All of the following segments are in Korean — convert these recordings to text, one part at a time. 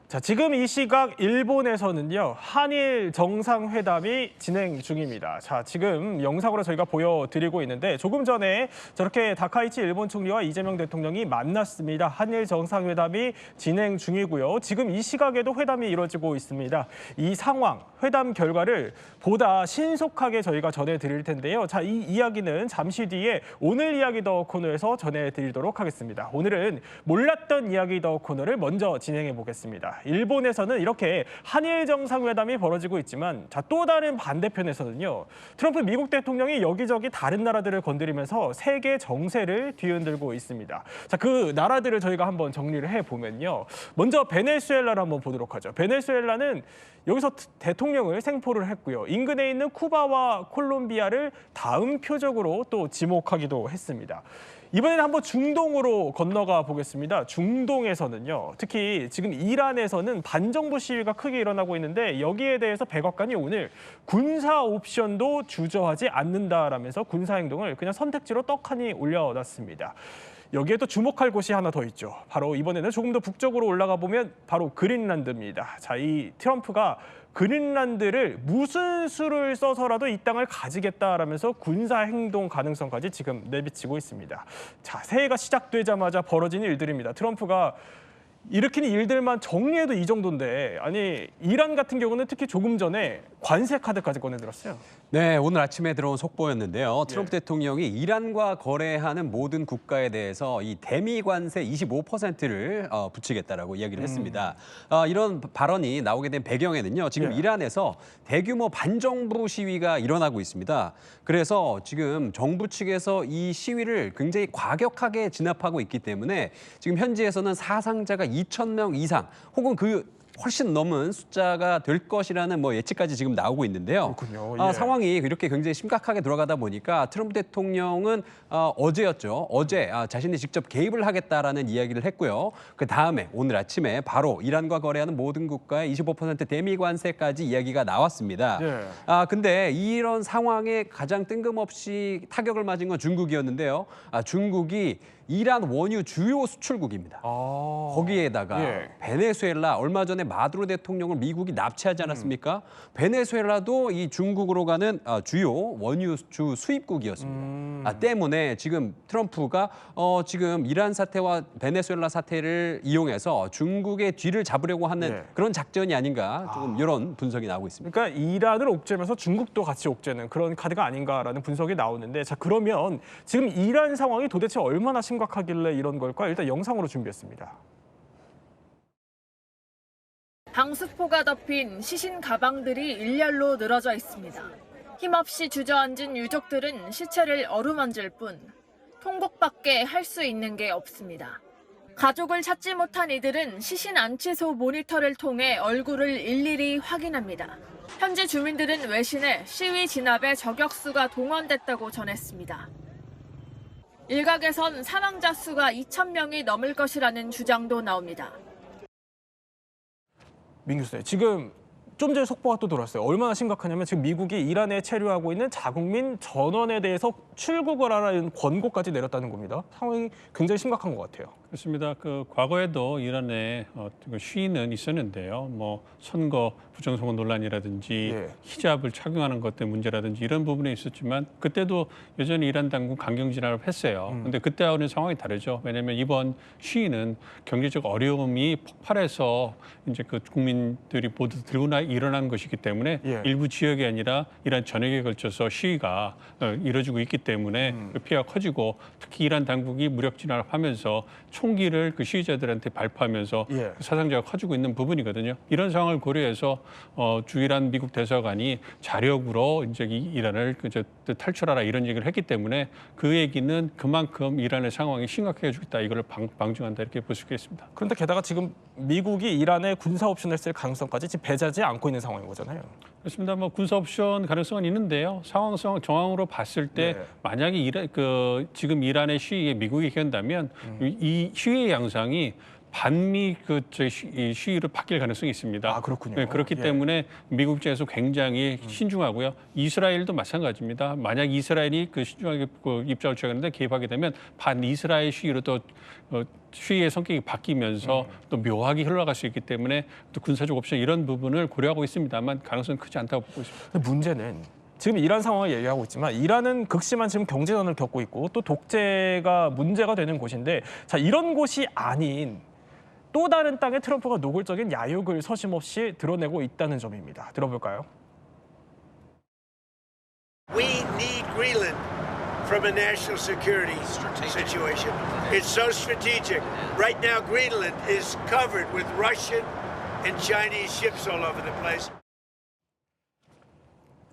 자, 지금 이 시각 일본에서는요, 한일 정상회담이 진행 중입니다. 자, 지금 영상으로 저희가 보여드리고 있는데 조금 전에 저렇게 다카이치 일본 총리와 이재명 대통령이 만났습니다. 한일 정상회담이 진행 중이고요. 지금 이 시각에도 회담이 이루어지고 있습니다. 이 상황, 회담 결과를 보다 신속하게 저희가 전해드릴 텐데요. 자, 이 이야기는 잠시 뒤에 오늘 이야기 더 코너에서 전해드리도록 하겠습니다. 오늘은 몰랐던 이야기 더 코너를 먼저 진행해 보겠습니다. 일본에서는 이렇게 한일 정상회담이 벌어지고 있지만 또 다른 반대편에서는요. 트럼프 미국 대통령이 여기저기 다른 나라들을 건드리면서 세계 정세를 뒤흔들고 있습니다. 자, 그 나라들을 저희가 한번 정리를 해보면요. 먼저 베네수엘라를 한번 보도록 하죠. 베네수엘라는 여기서 대통령을 생포를 했고요. 인근에 있는 쿠바와 콜롬비아를 다음 표적으로 또 지목하기도 했습니다. 이번에는 한번 중동으로 건너가 보겠습니다. 중동에서는요, 특히 지금 이란에서는 반정부 시위가 크게 일어나고 있는데 여기에 대해서 백악관이 오늘 군사 옵션도 주저하지 않는다라면서 군사 행동을 그냥 선택지로 떡하니 올려놨습니다. 여기에 또 주목할 곳이 하나 더 있죠. 바로 이번에는 조금 더 북쪽으로 올라가 보면 바로 그린란드입니다. 자, 이 트럼프가 그린란드를 무슨 수를 써서라도 이 땅을 가지겠다라면서 군사 행동 가능성까지 지금 내비치고 있습니다. 자, 새해가 시작되자마자 벌어진 일들입니다. 트럼프가 일으키는 일들만 정리해도 이 정도인데, 아니 이란 같은 경우는 특히 조금 전에 관세 카드까지 꺼내들었어요. 네, 오늘 아침에 들어온 속보였는데요. 트럼프 대통령이 이란과 거래하는 모든 국가에 대해서 이 대미 관세 25%를 붙이겠다라고 이야기를 했습니다. 이런 발언이 나오게 된 배경에는요. 지금 이란에서 대규모 반정부 시위가 일어나고 있습니다. 그래서 지금 정부 측에서 이 시위를 굉장히 과격하게 진압하고 있기 때문에 지금 현지에서는 사상자가 2,000명 이상 혹은 그 훨씬 넘은 숫자가 될 것이라는 예측까지 지금 나오고 있는데요. 그렇군요. 상황이 이렇게 굉장히 심각하게 돌아가다 보니까 트럼프 대통령은 어제였죠. 어제 자신이 직접 개입을 하겠다라는 이야기를 했고요. 그 다음에 오늘 아침에 바로 이란과 거래하는 모든 국가의 25% 대미 관세까지 이야기가 나왔습니다. 근데 이런 상황에 가장 뜬금없이 타격을 맞은 건 중국이었는데요. 중국이 이란 원유 주요 수출국입니다. 거기에다가 베네수엘라, 얼마 전에 마두로 대통령을 미국이 납치하지 않았습니까? 베네수엘라도 이 중국으로 가는 주요 원유주 수입국이었습니다. 때문에 지금 트럼프가 지금 이란 사태와 베네수엘라 사태를 이용해서 중국의 뒤를 잡으려고 하는 그런 작전이 아닌가, 조금 이런 분석이 나오고 있습니다. 그러니까 이란을 옥죄면서 중국도 같이 옥죄는 그런 카드가 아닌가라는 분석이 나오는데, 자, 그러면 지금 이란 상황이 도대체 얼마나 심각하길래 이런 걸까? 일단 영상으로 준비했습니다. 방수포가 덮인 시신 가방들이 일렬로 늘어져 있습니다. 힘없이 주저앉은 유족들은 시체를 어루만질 뿐 통곡밖에 할 수 있는 게 없습니다. 가족을 찾지 못한 이들은 시신 안치소 모니터를 통해 얼굴을 일일이 확인합니다. 현지 주민들은 외신에 시위 진압에 저격수가 동원됐다고 전했습니다. 일각에선 사망자 수가 2,000명이 넘을 것이라는 주장도 나옵니다. 민규 씨, 지금 좀 전에 속보가 또 들어왔어요. 얼마나 심각하냐면 지금 미국이 이란에 체류하고 있는 자국민 전원에 대해서 출국을 하라는 권고까지 내렸다는 겁니다. 상황이 굉장히 심각한 것 같아요. 그렇습니다. 과거에도 이란에 시위는 있었는데요. 선거 부정선거 논란이라든지 히잡을 착용하는 것 때문에 문제라든지 이런 부분에 있었지만 그때도 여전히 이란 당국 강경 진압을 했어요. 그런데 그때하고는 상황이 다르죠. 왜냐하면 이번 시위는 경제적 어려움이 폭발해서 이제 국민들이 모두 들고 일어난 것이기 때문에 일부 지역이 아니라 이란 전역에 걸쳐서 시위가 이뤄지고 있기 때문에 피해가 커지고, 특히 이란 당국이 무력 진압하면서 총기를 시위자들한테 발포하면서 사상자가 커지고 있는 부분이거든요. 이런 상황을 고려해서 주이란 미국 대사관이 자력으로 이제 이란을 탈출하라 이런 얘기를 했기 때문에 그 얘기는 그만큼 이란의 상황이 심각해지고 있다, 이걸 방증한다, 이렇게 볼 수 있겠습니다. 그런데 게다가 지금 미국이 이란에 군사 옵션을 쓸 가능성까지 지금 배제하지 않고 있는 상황인 거잖아요. 그렇습니다. 군사 옵션 가능성은 있는데요. 상황성 정황으로 봤을 때 만약에 지금 이란의 시위에 미국이 견다면 이 시위의 양상이 반미 이 시위로 바뀔 가능성이 있습니다. 아, 그렇군요. 네, 그렇기 예. 때문에 미국 입장에서 굉장히 신중하고요. 이스라엘도 마찬가지입니다. 만약 이스라엘이 신중하게 입장을 취하는데 개입하게 되면 반 이스라엘 시위로 또 시위의 성격이 바뀌면서 또 묘하게 흘러갈 수 있기 때문에 또 군사적 옵션 이런 부분을 고려하고 있습니다만 가능성은 크지 않다고 보고 있습니다. 근데 문제는 지금 이란 상황을 얘기하고 있지만 이란은 극심한 지금 경제난을 겪고 있고 또 독재가 문제가 되는 곳인데 자 이런 곳이 아닌 또 다른 땅에 트럼프가 노골적인 야욕을 서심없이 드러내고 있다는 점입니다. 들어볼까요? We need Greenland from a national security situation. It's so strategic. Right now, Greenland is covered with Russian and Chinese ships all over the place.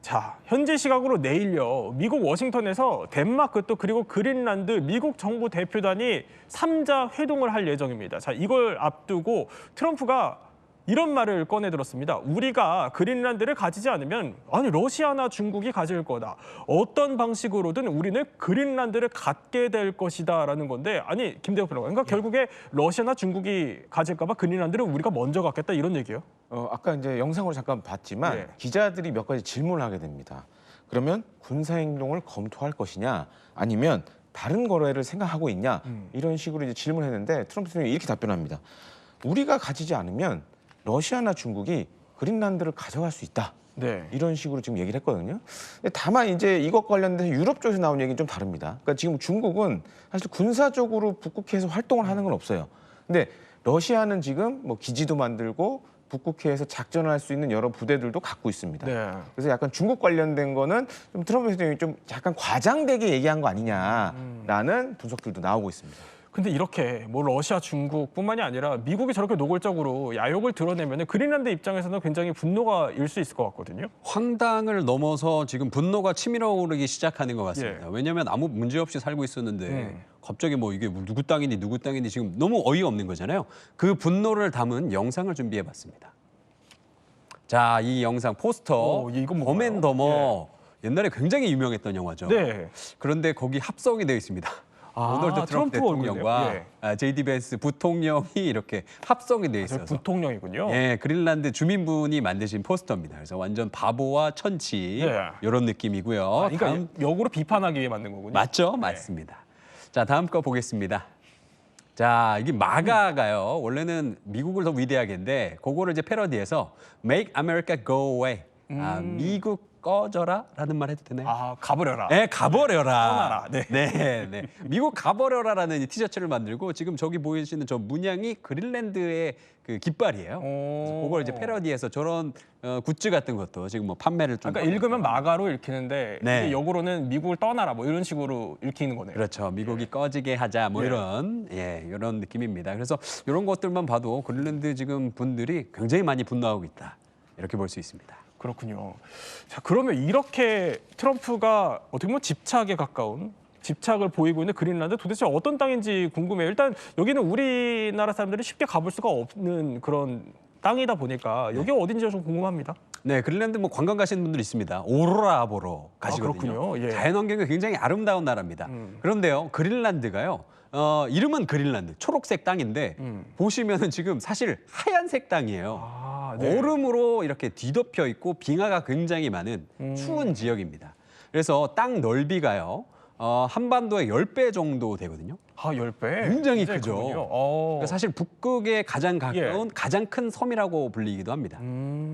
자, 현지 시각으로 내일요. 미국 워싱턴에서 덴마크 또 그리고 그린란드 미국 정부 대표단이 3자 회동을 할 예정입니다. 자, 이걸 앞두고 트럼프가 이런 말을 꺼내들었습니다. 우리가 그린란드를 가지지 않으면 아니 러시아나 중국이 가질 거다. 어떤 방식으로든 우리는 그린란드를 갖게 될 것이다라는 건데 아니 김대호 평론가 그러니까 결국에 러시아나 중국이 가질까 봐 그린란드를 우리가 먼저 갖겠다 이런 얘기예요? 아까 이제 영상으로 잠깐 봤지만 예. 기자들이 몇 가지 질문을 하게 됩니다. 그러면 군사 행동을 검토할 것이냐 아니면 다른 거래를 생각하고 있냐 이런 식으로 이제 질문했는데 트럼프 대통령이 이렇게 답변합니다. 우리가 가지지 않으면 러시아나 중국이 그린란드를 가져갈 수 있다. 네. 이런 식으로 지금 얘기를 했거든요. 근데 다만 이제 이것 관련돼서 유럽 쪽에서 나온 얘기는 좀 다릅니다. 그러니까 지금 중국은 사실 군사적으로 북극해에서 활동을 하는 건 없어요. 근데 러시아는 지금 뭐 기지도 만들고 북극해에서 작전을 할 수 있는 여러 부대들도 갖고 있습니다. 네. 그래서 약간 중국 관련된 거는 좀 트럼프 대통령이 좀 약간 과장되게 얘기한 거 아니냐라는 분석들도 나오고 있습니다. 근데 이렇게 뭐 러시아, 중국뿐만이 아니라 미국이 저렇게 노골적으로 야욕을 드러내면 그린란드 입장에서는 굉장히 분노가 일 수 있을 것 같거든요. 황당을 넘어서 지금 분노가 치밀어 오르기 시작하는 것 같습니다. 예. 왜냐하면 아무 문제 없이 살고 있었는데 갑자기 뭐 이게 누구 땅이니 지금 너무 어이가 없는 거잖아요. 그 분노를 담은 영상을 준비해봤습니다. 자, 이 영상 포스터 이건 뭔가요? 범앤더머 옛날에 굉장히 유명했던 영화죠. 네. 그런데 거기 합성이 되어 있습니다. 도널드 트럼프 트럼프 대통령과 얼굴이요? JD 벤스 부통령이 이렇게 합성이 되어 저 있어서 부통령이군요. 예, 그린란드 주민분이 만드신 포스터입니다. 그래서 완전 바보와 천치 네. 이런 느낌이고요. 그러니까 다음 역으로 비판하기 위해 만든 거군요. 맞죠? 네. 맞습니다. 자, 다음 거 보겠습니다. 자, 이게 마가가요. 원래는 미국을 더 위대하게 했는데 그거를 이제 패러디해서 Make America Go Away. 미국 꺼져라라는 말 해도 되나요? 가버려라. 네, 가버려라. 떠나라. 네. 네. 미국 가버려라라는 이 티셔츠를 만들고 지금 저기 보이시는 저 문양이 그린란드의 그 깃발이에요. 그래서 그걸 이제 패러디해서 저런 굿즈 같은 것도 지금 뭐 판매를 좀. 그러니까 읽으면 마가로 읽히는데 네. 이게 역으로는 미국을 떠나라 뭐 이런 식으로 읽히는 거네요. 그렇죠. 미국이 꺼지게 하자 뭐 이런 느낌입니다. 그래서 이런 것들만 봐도 그린란드 지금 분들이 굉장히 많이 분노하고 있다. 이렇게 볼 수 있습니다. 그렇군요. 자, 그러면 이렇게 트럼프가 어떻게 보면 집착에 가까운 집착을 보이고 있는 그린란드 도대체 어떤 땅인지 궁금해요. 일단 여기는 우리나라 사람들이 쉽게 가볼 수가 없는 그런 땅이다 보니까 여기가 어딘지가 좀 궁금합니다. 네, 그린란드 뭐 관광 가시는 분들 있습니다. 오로라 보러 가시거든요. 그렇군요. 예. 자연환경이 굉장히 아름다운 나라입니다. 그런데요, 그린란드가요. 이름은 그린란드, 초록색 땅인데 보시면은 지금 사실 하얀색 땅이에요. 네. 얼음으로 이렇게 뒤덮여 있고 빙하가 굉장히 많은 추운 지역입니다. 그래서 땅 넓이가요. 한반도의 10배 정도 되거든요. 10배? 굉장히 크죠. 크군요. 사실 북극에 가장 가까운 가장 큰 섬이라고 불리기도 합니다.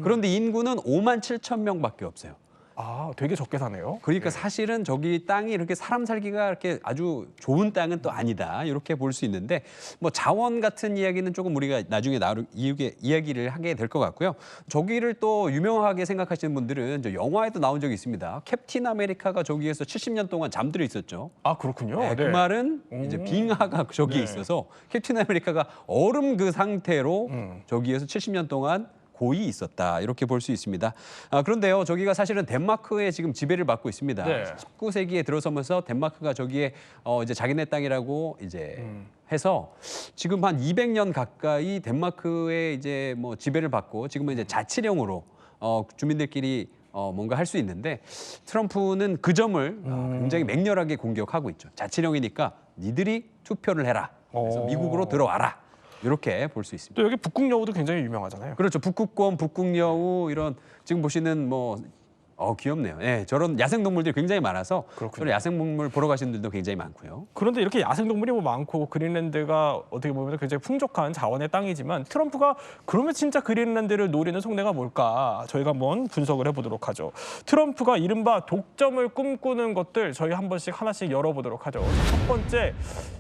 그런데 인구는 5만 7천 명밖에 없어요. 되게 적게 사네요. 그러니까 사실은 저기 땅이 이렇게 사람 살기가 이렇게 아주 좋은 땅은 또 아니다. 이렇게 볼 수 있는데 뭐 자원 같은 이야기는 조금 우리가 나중에 이야기를 하게 될 것 같고요. 저기를 또 유명하게 생각하시는 분들은 저 영화에도 나온 적이 있습니다. 캡틴 아메리카가 저기에서 70년 동안 잠들어 있었죠. 그렇군요. 네, 그 말은 이제 빙하가 저기에 있어서 캡틴 아메리카가 얼음 그 상태로 저기에서 70년 동안 고이 있었다 이렇게 볼 수 있습니다. 그런데요, 저기가 사실은 덴마크의 지금 지배를 받고 있습니다. 네. 19세기에 들어서면서 덴마크가 저기에 이제 자기네 땅이라고 이제 해서 지금 한 200년 가까이 덴마크의 이제 뭐 지배를 받고 지금은 이제 자치령으로 주민들끼리 뭔가 할 수 있는데 트럼프는 그 점을 굉장히 맹렬하게 공격하고 있죠. 자치령이니까 니들이 투표를 해라. 그래서 미국으로 들어와라. 이렇게 볼 수 있습니다. 또 여기 북극여우도 굉장히 유명하잖아요. 그렇죠. 북극곰, 북극여우 이런 지금 보시는 뭐 귀엽네요. 예, 저런 야생동물들이 굉장히 많아서 그렇군요. 저런 야생동물 보러 가시는 분들도 굉장히 많고요. 그런데 이렇게 야생동물이 뭐 많고 그린란드가 어떻게 보면 굉장히 풍족한 자원의 땅이지만 트럼프가 그러면 진짜 그린란드를 노리는 속내가 뭘까? 저희가 한번 분석을 해보도록 하죠. 트럼프가 이른바 독점을 꿈꾸는 것들 저희 한 번씩 하나씩 열어보도록 하죠. 첫 번째,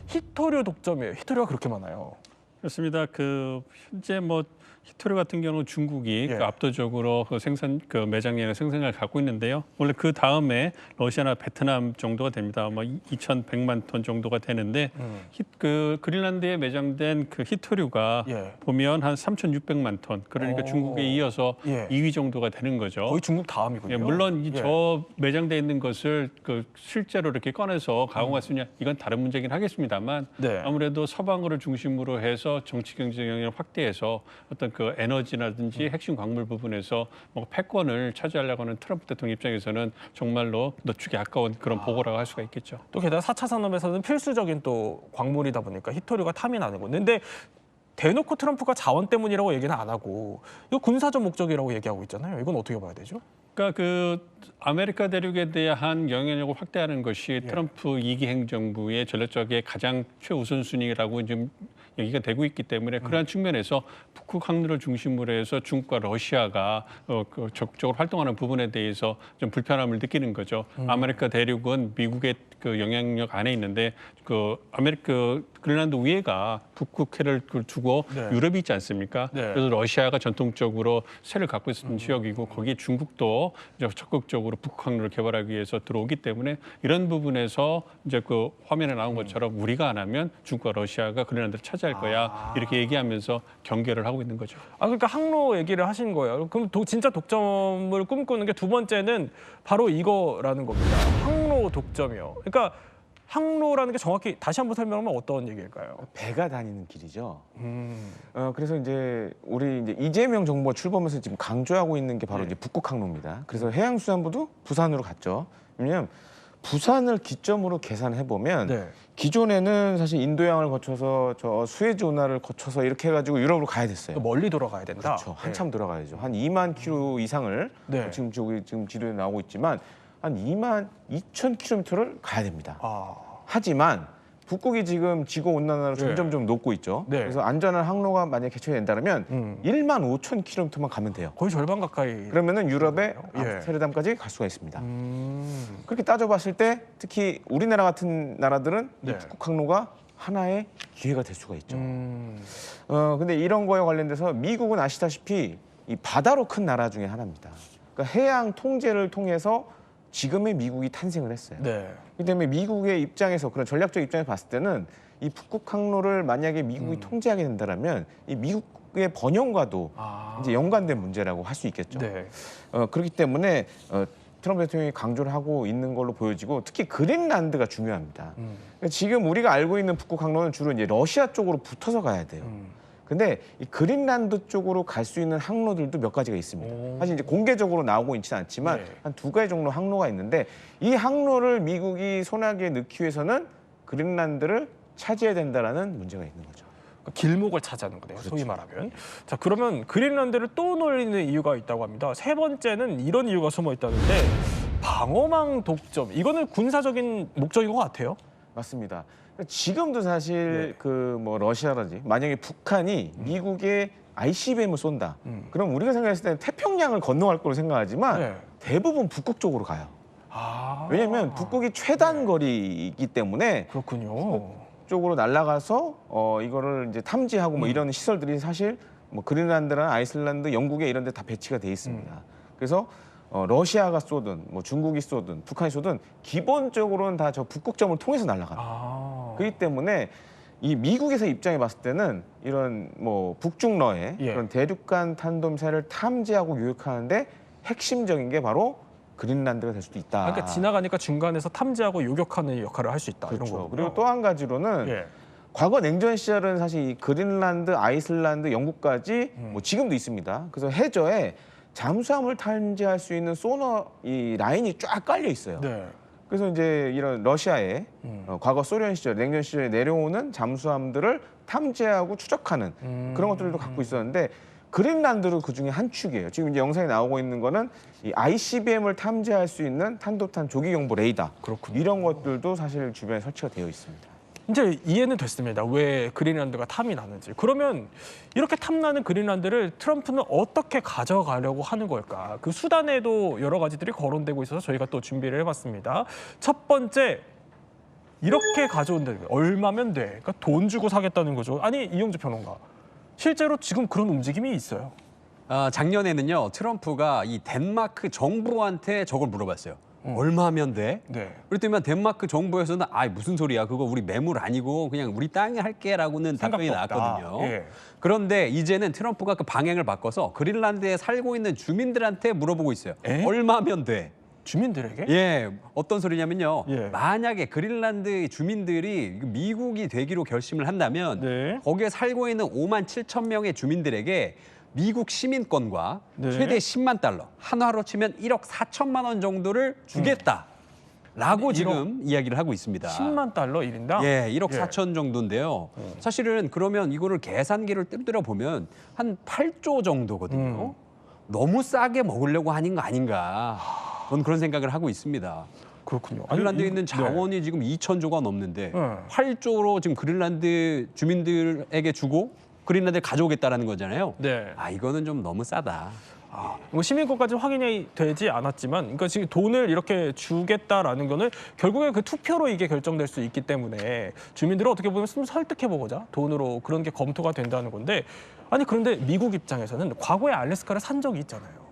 히토류 독점이에요. 히토류가 그렇게 많아요. 그렇습니다. 그 현재 뭐 히토류 같은 경우는 중국이 예. 그 압도적으로 그 매장량의 생산량을 갖고 있는데요. 원래 그 다음에 러시아나 베트남 정도가 됩니다. 뭐 2,100만 톤 정도가 되는데 그 그린란드에 매장된 그 히토류가 예. 보면 한 3,600만 톤. 그러니까 오. 중국에 이어서 예. 2위 정도가 되는 거죠. 거의 중국 다음이군요. 예, 물론 예. 저 매장돼 있는 것을 그 실제로 이렇게 꺼내서 가공할 수 있냐 이건 다른 문제긴 하겠습니다만 네. 아무래도 서방을 중심으로 해서 정치 경제 영역을 확대해서 어떤 그 에너지라든지 핵심 광물 부분에서 뭐 패권을 차지하려고 하는 트럼프 대통령 입장에서는 정말로 너축이 아까운 그런 보고라고 할 수가 있겠죠. 또 게다가 4차 산업에서는 필수적인 또 광물이다 보니까 히토류가 탐이 나는 건데 근데 대놓고 트럼프가 자원 때문이라고 얘기는 안 하고 이거 군사적 목적이라고 얘기하고 있잖아요. 이건 어떻게 봐야 되죠? 그러니까 그 아메리카 대륙에 대한 영향력을 확대하는 것이 트럼프 2기 행정부의 전략적의 가장 최우선순위라고 지금 얘기가 되고 있기 때문에 그러한 측면에서 북극 항로를 중심으로 해서 중국과 러시아가 그 적극적으로 활동하는 부분에 대해서 좀 불편함을 느끼는 거죠. 아메리카 대륙은 미국의 그 영향력 안에 있는데 그 그린란드 위에가 북극해를 두고 네. 유럽이 있지 않습니까? 네. 그래서 러시아가 전통적으로 세를 갖고 있었던 지역이고 거기에 중국도 이제 적극적으로 북극 항로를 개발하기 위해서 들어오기 때문에 이런 부분에서 이제 그 화면에 나온 것처럼 우리가 안 하면 중국과 러시아가 그린란드를 차지할 거야 이렇게 얘기하면서 경계를 하고 있는 거죠. 그러니까 항로 얘기를 하신 거예요. 그럼 진짜 독점을 꿈꾸는 게 두 번째는 바로 이거라는 겁니다. 항로 독점이요. 그러니까 항로라는 게 정확히 다시 한번 설명하면 어떤 얘기일까요? 배가 다니는 길이죠. 그래서 이제 우리 이제 이재명 정부가 출범해서 지금 강조하고 있는 게 바로 이제 북극 항로입니다. 그래서 해양수산부도 부산으로 갔죠. 왜냐면 부산을 기점으로 계산해 보면 네. 기존에는 사실 인도양을 거쳐서 저 수에즈 운하를 거쳐서 이렇게 해가지고 유럽으로 가야 됐어요. 멀리 돌아가야 된다. 그렇죠. 한참 돌아가야죠. 한 2만 킬로 이상을 네. 지금 지도에 나오고 있지만 한 2만 2천 킬로미터를 가야 됩니다. 하지만 북극이 지금 지구 온난화로 네. 점점 좀 녹고 있죠. 네. 그래서 안전한 항로가 만약에 개척이 된다면 1만 5천 킬로미터만 가면 돼요. 거의 절반 가까이. 그러면은 유럽의 예. 암스테르담까지 갈 수가 있습니다. 그렇게 따져봤을 때 특히 우리나라 같은 나라들은 네. 이 북극 항로가 하나의 기회가 될 수가 있죠. 근데 이런 거에 관련돼서 미국은 아시다시피 이 바다로 큰 나라 중에 하나입니다. 그러니까 해양 통제를 통해서 지금의 미국이 탄생을 했어요. 네. 그렇기 때문에 미국의 입장에서 그런 전략적 입장에서 봤을 때는 이 북극 항로를 만약에 미국이 통제하게 된다면 이 미국의 번영과도 이제 연관된 문제라고 할 수 있겠죠. 네. 그렇기 때문에 트럼프 대통령이 강조를 하고 있는 걸로 보여지고 특히 그린란드가 중요합니다. 그러니까 지금 우리가 알고 있는 북극 항로는 주로 이제 러시아 쪽으로 붙어서 가야 돼요. 근데 이 그린란드 쪽으로 갈 수 있는 항로들도 몇 가지가 있습니다. 사실 이제 공개적으로 나오고 있지는 않지만 네. 한 2가지 정도 항로가 있는데 이 항로를 미국이 손아귀에 넣기 위해서는 그린란드를 차지해야 된다라는 문제가 있는 거죠. 그러니까 길목을 차지하는 거네요. 소위 말하면. 자, 그러면 그린란드를 또 놀리는 이유가 있다고 합니다. 세 번째는 이런 이유가 숨어 있다는데 방어망 독점. 이거는 군사적인 목적인 것 같아요. 맞습니다. 지금도 사실 그 뭐 러시아라든지 만약에 북한이 미국의 ICBM을 쏜다. 그럼 우리가 생각했을 때는 태평양을 건너갈 거로 생각하지만 네. 대부분 북극 쪽으로 가요. 왜냐하면 북극이 최단 거리이기 때문에 그렇군요. 쪽으로 날아가서 이거를 이제 탐지하고 뭐 이런 시설들이 사실 뭐 그린란드나 아이슬란드, 영국에 이런 데 다 배치가 돼 있습니다. 그래서 러시아가 쏘든 뭐 중국이 쏘든 북한이 쏘든 기본적으로는 다 저 북극점을 통해서 날아갑니다. 그렇기 때문에 이 미국에서 입장에 봤을 때는 이런 뭐 북중러의 예. 그런 대륙간 탄도미사일을 탐지하고 요격하는데 핵심적인 게 바로 그린란드가 될 수도 있다. 그러니까 지나가니까 중간에서 탐지하고 요격하는 역할을 할 수 있다. 이런 그렇죠. 거고요. 그리고 또 한 가지로는 예. 과거 냉전 시절은 사실 이 그린란드, 아이슬란드, 영국까지 뭐 지금도 있습니다. 그래서 해저에 잠수함을 탐지할 수 있는 소너 이 라인이 쫙 깔려 있어요. 네. 그래서 이제 이런 러시아의 과거 소련 시절, 냉전 시절에 내려오는 잠수함들을 탐지하고 추적하는 그런 것들도 갖고 있었는데 그린란드도 그 중에 한 축이에요. 지금 이제 영상에 나오고 있는 거는 이 ICBM을 탐지할 수 있는 탄도탄 조기 경보 레이더. 그렇군요. 이런 것들도 사실 주변에 설치가 되어 있습니다. 이제 이해는 됐습니다. 왜 그린란드가 탐이 나는지. 그러면 이렇게 탐나는 그린란드를 트럼프는 어떻게 가져가려고 하는 걸까? 그 수단에도 여러 가지들이 거론되고 있어서 저희가 또 준비를 해봤습니다. 첫 번째, 이렇게 가져온다는 게 얼마면 돼? 그러니까 돈 주고 사겠다는 거죠. 아니, 이용주 평론가. 실제로 지금 그런 움직임이 있어요. 작년에는요, 트럼프가 이 덴마크 정부한테 저걸 물어봤어요. 얼마면 돼? 네. 그랬더니 덴마크 정부에서는 무슨 소리야? 그거 우리 매물 아니고 그냥 우리 땅에 할게라고는 답변이 생각도 없다. 나왔거든요. 예. 그런데 이제는 트럼프가 그 방향을 바꿔서 그린란드에 살고 있는 주민들한테 물어보고 있어요. 에? 얼마면 돼? 주민들에게? 예, 어떤 소리냐면요. 예. 만약에 그린란드 주민들이 미국이 되기로 결심을 한다면 네. 거기에 살고 있는 5만 7천 명의 주민들에게 미국 시민권과 네. 최대 10만 달러, 한화로 치면 1억 4천만 원 정도를 주겠다라고 지금 이야기를 하고 있습니다. 10만 달러 1인당? 예, 1억 예. 4천 정도인데요. 사실은 그러면 이거를 계산기를 뜰들여 보면 한 8조 정도거든요. 너무 싸게 먹으려고 하는 거 아닌가. 저는 그런 생각을 하고 있습니다. 그렇군요. 그린란드에 이- 있는 자원이 지금 2,000조가 넘는데 네. 8조로 지금 그린란드 주민들에게 주고 그린란드를 가져오겠다라는 거잖아요. 네. 이거는 좀 너무 싸다. 뭐 시민권까지 확인이 되지 않았지만, 그러니까 지금 돈을 이렇게 주겠다라는 거는 결국에 그 투표로 이게 결정될 수 있기 때문에 주민들을 어떻게 보면 좀 설득해보고자 돈으로 그런 게 검토가 된다는 건데, 아니 그런데 미국 입장에서는 과거에 알래스카를 산 적이 있잖아요.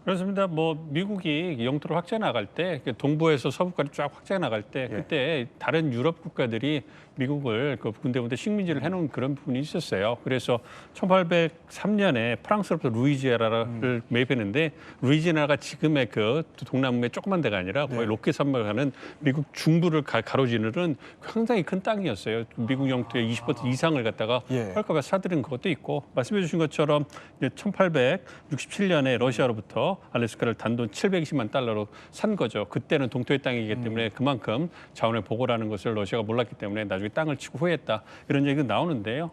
그렇습니다. 뭐 미국이 영토를 확장해 나갈 때 동부에서 서부까지 쫙 확장해 나갈 때 그때 다른 유럽 국가들이 미국을 그 군데군데 식민지를 해놓은 그런 부분이 있었어요. 그래서 1803년에 프랑스로부터 루이지애나를 매입했는데 루이지애나가 지금의 그 동남부의 조그만 데가 아니라 거의 로키 산맥을 가는 미국 중부를 가로지르는 상당히 큰 땅이었어요. 미국 영토의 20% 이상을 갖다가 예. 헐값에 사들인 것도 있고 말씀해 주신 것처럼 1867년에 러시아로부터 알래스카를 단돈 720만 달러로 산 거죠. 그때는 동토의 땅이기 때문에 그만큼 자원의 보고라는 것을 러시아가 몰랐기 때문에 나중에 땅을 치고 후회했다. 이런 얘기가 나오는데요.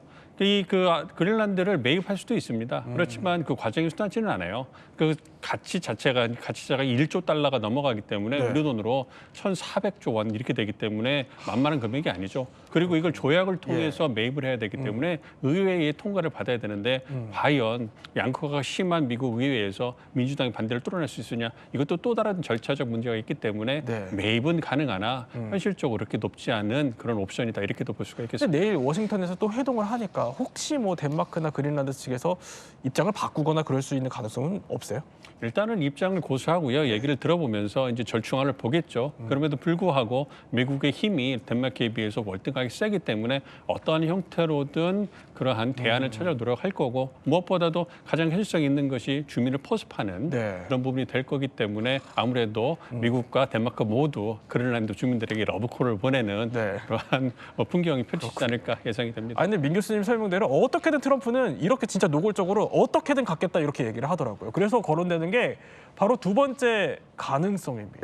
그린란드를 매입할 수도 있습니다. 그렇지만 그 과정이 순탄치는 않아요. 그 가치자가 1조 달러가 넘어가기 때문에 네. 우리 돈으로 1,400조 원 이렇게 되기 때문에 만만한 금액이 아니죠. 그리고 이걸 조약을 통해서 매입을 해야 되기 때문에 의회의 통과를 받아야 되는데 과연 양극화가 심한 미국 의회에서 민주당이 반대를 뚫어낼 수 있으냐, 이것도 또 다른 절차적 문제가 있기 때문에 네. 매입은 가능하나 현실적으로 그렇게 높지 않은 그런 옵션이다, 이렇게도 볼 수가 근데 있겠습니다. 내일 워싱턴에서 또 회동을 하니까 혹시 뭐 덴마크나 그린란드 측에서 입장을 바꾸거나 그럴 수 있는 가능성은 없어요? 일단은 입장을 고수하고요. 얘기를 들어보면서 이제 절충안을 보겠죠. 그럼에도 불구하고 미국의 힘이 덴마크에 비해서 월등하게 세기 때문에 어떠한 형태로든 그러한 대안을 찾아 노력할 거고, 무엇보다도 가장 현실성 있는 것이 주민을 포섭하는 네. 그런 부분이 될 거기 때문에 아무래도 미국과 덴마크 모두 그린란드 주민들에게 러브콜을 보내는 네. 그러한 풍경이 펼치지 않을까 예상이 됩니다. 아니 근데 민 교수님 설명대로 어떻게든 트럼프는 이렇게 진짜 노골적으로 어떻게든 갖겠다 이렇게 얘기를 하더라고요. 그래서 거론되는 게 바로 두 번째 가능성입니다.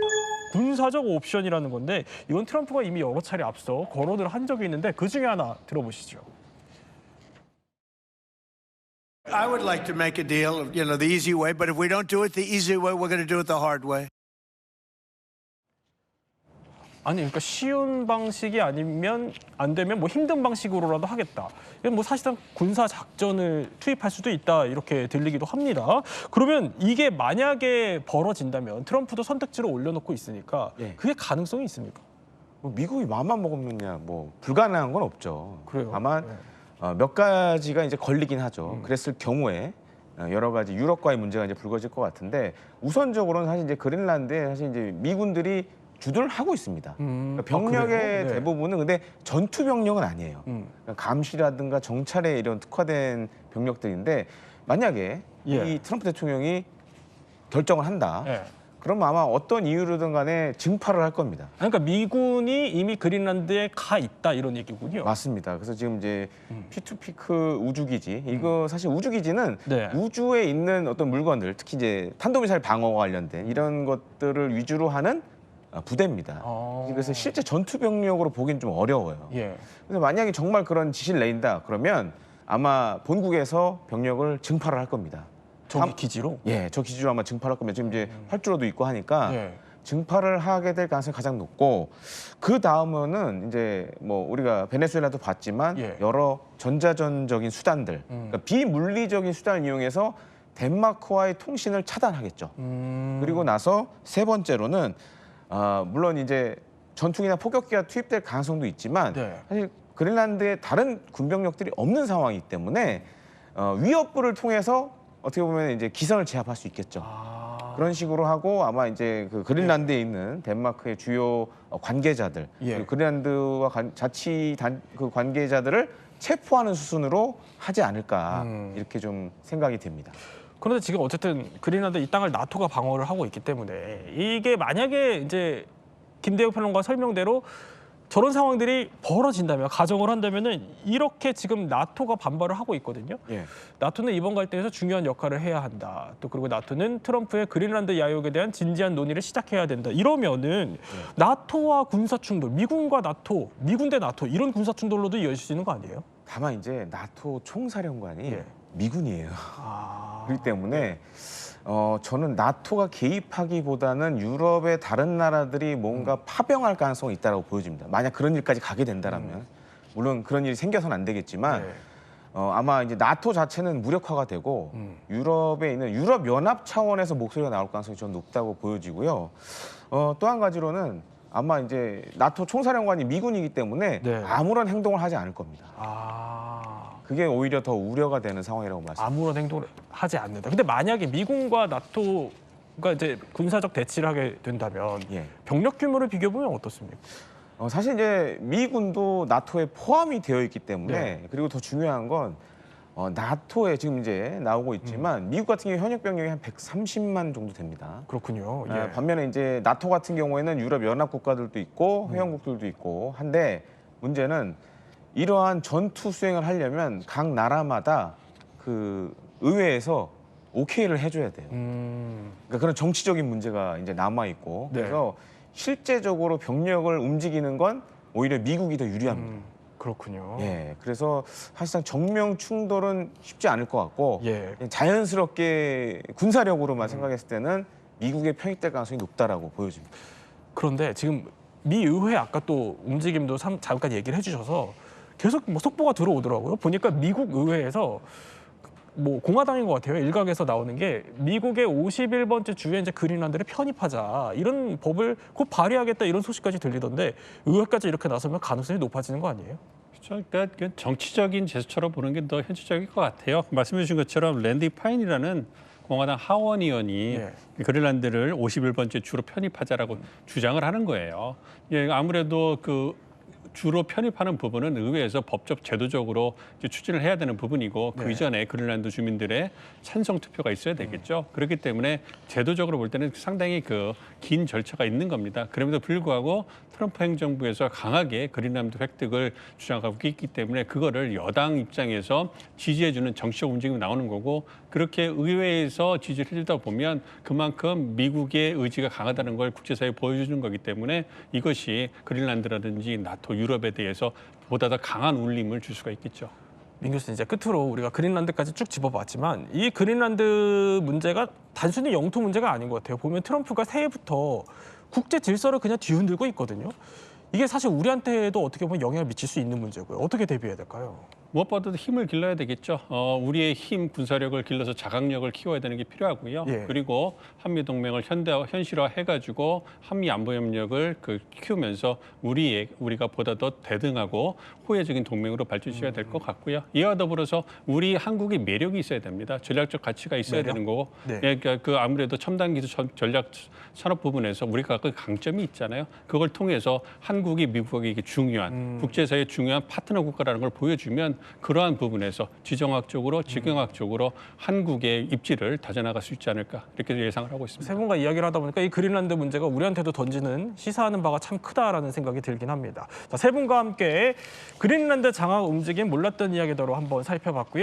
군사적 옵션이라는 건데 이건 트럼프가 이미 여러 차례 앞서 거론을 한 적이 있는데 그 중에 하나 들어보시죠. I would like to make a deal, the easy way, but if we don't do it the easy way, we're going to do it the hard way. 아니 그러니까 쉬운 방식이 아니면 안 되면 뭐 힘든 방식으로라도 하겠다. 이건 뭐 사실상 군사 작전을 투입할 수도 있다 이렇게 들리기도 합니다. 그러면 이게 만약에 벌어진다면 트럼프도 선택지를 올려놓고 있으니까 예. 그게 가능성이 있습니까? 뭐 미국이 마음만 먹으면야 뭐 불가능한 건 없죠. 그래요. 다만 네. 몇 가지가 이제 걸리긴 하죠. 그랬을 경우에 여러 가지 유럽과의 문제가 이제 불거질 것 같은데 우선적으로는 사실 이제 그린란드에 사실 이제 미군들이 주둔을 하고 있습니다. 그러니까 병력의 그래요? 네. 대부분은 근데 전투 병력은 아니에요. 그러니까 감시라든가 정찰에 이런 특화된 병력들인데 만약에 예. 이 트럼프 대통령이 결정을 한다. 네. 그럼 아마 어떤 이유로든 간에 증파를 할 겁니다. 그러니까 미군이 이미 그린란드에 가 있다 이런 얘기군요. 맞습니다. 그래서 지금 이제 P2피크 우주기지 이거 사실 우주기지는 네. 우주에 있는 어떤 물건들 특히 이제 탄도미사일 방어와 관련된 이런 것들을 위주로 하는 부대입니다. 그래서 실제 전투 병력으로 보기는 좀 어려워요. 예. 그래서 만약에 정말 그런 지시를 내린다 그러면 아마 본국에서 병력을 증파를 할 겁니다. 저기 기지로? 예, 저 기지로 아마 증파를 할 겁니다. 지금 이제 활주로도 있고 하니까 예. 증파를 하게 될 가능성이 가장 높고 그 다음은 이제 뭐 우리가 베네수엘라도 봤지만 예. 여러 전자전적인 수단들, 그러니까 비물리적인 수단을 이용해서 덴마크와의 통신을 차단하겠죠. 그리고 나서 세 번째로는 물론 이제 전투기나 포격기가 투입될 가능성도 있지만 네. 사실 그린란드에 다른 군병력들이 없는 상황이기 때문에 위협부를 통해서 어떻게 보면 이제 기선을 제압할 수 있겠죠. 그런 식으로 하고 아마 이제 그 그린란드에 있는 덴마크의 주요 관계자들, 예. 그리고 그린란드와 그 관계자들을 체포하는 수순으로 하지 않을까 이렇게 좀 생각이 됩니다. 그런데 지금 어쨌든 그린란드 이 땅을 나토가 방어를 하고 있기 때문에 이게 만약에 이제 김대영 평론가 설명대로 저런 상황들이 벌어진다면 가정을 한다면은 이렇게 지금 나토가 반발을 하고 있거든요. 예. 나토는 이번 갈등에서 중요한 역할을 해야 한다. 또 그리고 나토는 트럼프의 그린란드 야욕에 대한 진지한 논의를 시작해야 된다. 이러면은 나토와 군사 충돌, 미군과 나토, 미군 대 나토 이런 군사 충돌로도 이어질 수 있는 거 아니에요? 다만 이제 나토 총사령관이 예. 미군이에요. 그렇기 때문에 저는 나토가 개입하기보다는 유럽의 다른 나라들이 뭔가 파병할 가능성이 있다고 보여집니다. 만약 그런 일까지 가게 된다라면 물론 그런 일이 생겨서는 안 되겠지만 네. 아마 이제 나토 자체는 무력화가 되고 유럽에 있는 유럽 연합 차원에서 목소리가 나올 가능성이 좀 높다고 보여지고요. 또 한 가지로는 아마 이제 나토 총사령관이 미군이기 때문에 네. 아무런 행동을 하지 않을 겁니다. 그게 오히려 더 우려가 되는 상황이라고 말씀드립니다. 아무런 행동을 하지 않는다. 근데 만약에 미군과 나토가 이제 군사적 대치를 하게 된다면 예. 병력 규모를 비교해 보면 어떻습니까? 사실 이제 미군도 나토에 포함이 되어 있기 때문에 네. 그리고 더 중요한 건 나토에 지금 이제 나오고 있지만 미국 같은 경우 현역 병력이 한 130만 정도 됩니다. 그렇군요. 예. 반면에 이제 나토 같은 경우에는 유럽 연합 국가들도 있고 회원국들도 있고 한데 문제는 이러한 전투 수행을 하려면 각 나라마다 그 의회에서 오케이를 해줘야 돼요. 그러니까 그런 정치적인 문제가 이제 남아 있고 네. 그래서 실제적으로 병력을 움직이는 건 오히려 미국이 더 유리합니다. 그렇군요. 예, 그래서 사실상 정면 충돌은 쉽지 않을 것 같고 예. 그냥 자연스럽게 군사력으로만 생각했을 때는 미국의 편익될 가능성이 높다라고 보여집니다. 그런데 지금 미 의회 아까 또 움직임도 잠깐 얘기를 해주셔서 계속 뭐 속보가 들어오더라고요. 보니까 미국 의회에서 뭐 공화당인 것 같아요. 일각에서 나오는 게 미국의 51번째 주에 이제 그린란드를 편입하자 이런 법을 곧 발의하겠다 이런 소식까지 들리던데 의회까지 이렇게 나서면 가능성이 높아지는 거 아니에요? 그렇죠. 그러니까 그 정치적인 제스처로 보는 게 더 현실적일 것 같아요. 말씀해 주신 것처럼 랜디 파인이라는 공화당 하원 의원이 예. 그린란드를 51번째 주로 편입하자라고 주장을 하는 거예요. 예, 아무래도 그 주로 편입하는 부분은 의회에서 법적 제도적으로 이제 추진을 해야 되는 부분이고 그 이전에 그린란드 주민들의 찬성 투표가 있어야 되겠죠. 그렇기 때문에 제도적으로 볼 때는 상당히 그 긴 절차가 있는 겁니다. 그럼에도 불구하고 트럼프 행정부에서 강하게 그린란드 획득을 주장하고 있기 때문에 그거를 여당 입장에서 지지해주는 정치적 움직임이 나오는 거고 그렇게 의회에서 지지를 해주다 보면 그만큼 미국의 의지가 강하다는 걸 국제사회에 보여주는 거기 때문에 이것이 그린란드라든지 나토, 유럽에 대해서 보다 더 강한 울림을 줄 수가 있겠죠. 민 교수님 이제 끝으로 우리가 그린란드까지 쭉 집어봤지만 이 그린란드 문제가 단순히 영토 문제가 아닌 것 같아요. 보면 트럼프가 새해부터 국제 질서를 그냥 뒤흔들고 있거든요. 이게 사실 우리한테도 어떻게 보면 영향을 미칠 수 있는 문제고요. 어떻게 대비해야 될까요? 무엇보다도 힘을 길러야 되겠죠. 우리의 힘, 군사력을 길러서 자각력을 키워야 되는 게 필요하고요. 예. 그리고 한미 동맹을 현실화해가지고 한미 안보협력을 키우면서 우리가 보다 더 대등하고 호혜적인 동맹으로 발전시켜야 될 것 같고요. 이와 더불어서 우리 한국의 매력이 있어야 됩니다. 전략적 가치가 있어야 매력? 되는 거고, 네. 그러니까 그 아무래도 첨단 기술 전략 산업 부분에서 우리가 그 강점이 있잖아요. 그걸 통해서 한국이 미국에게 중요한 국제사회의 중요한 파트너 국가라는 걸 보여주면 그러한 부분에서 지정학적으로 지경학적으로 한국의 입지를 다져나갈 수 있지 않을까 이렇게 예상을 하고 있습니다. 세 분과 이야기를 하다 보니까 이 그린란드 문제가 우리한테도 던지는 시사하는 바가 참 크다라는 생각이 들긴 합니다. 자, 세 분과 함께 그린란드 장악 움직임 몰랐던 이야기대로 한번 살펴봤고요.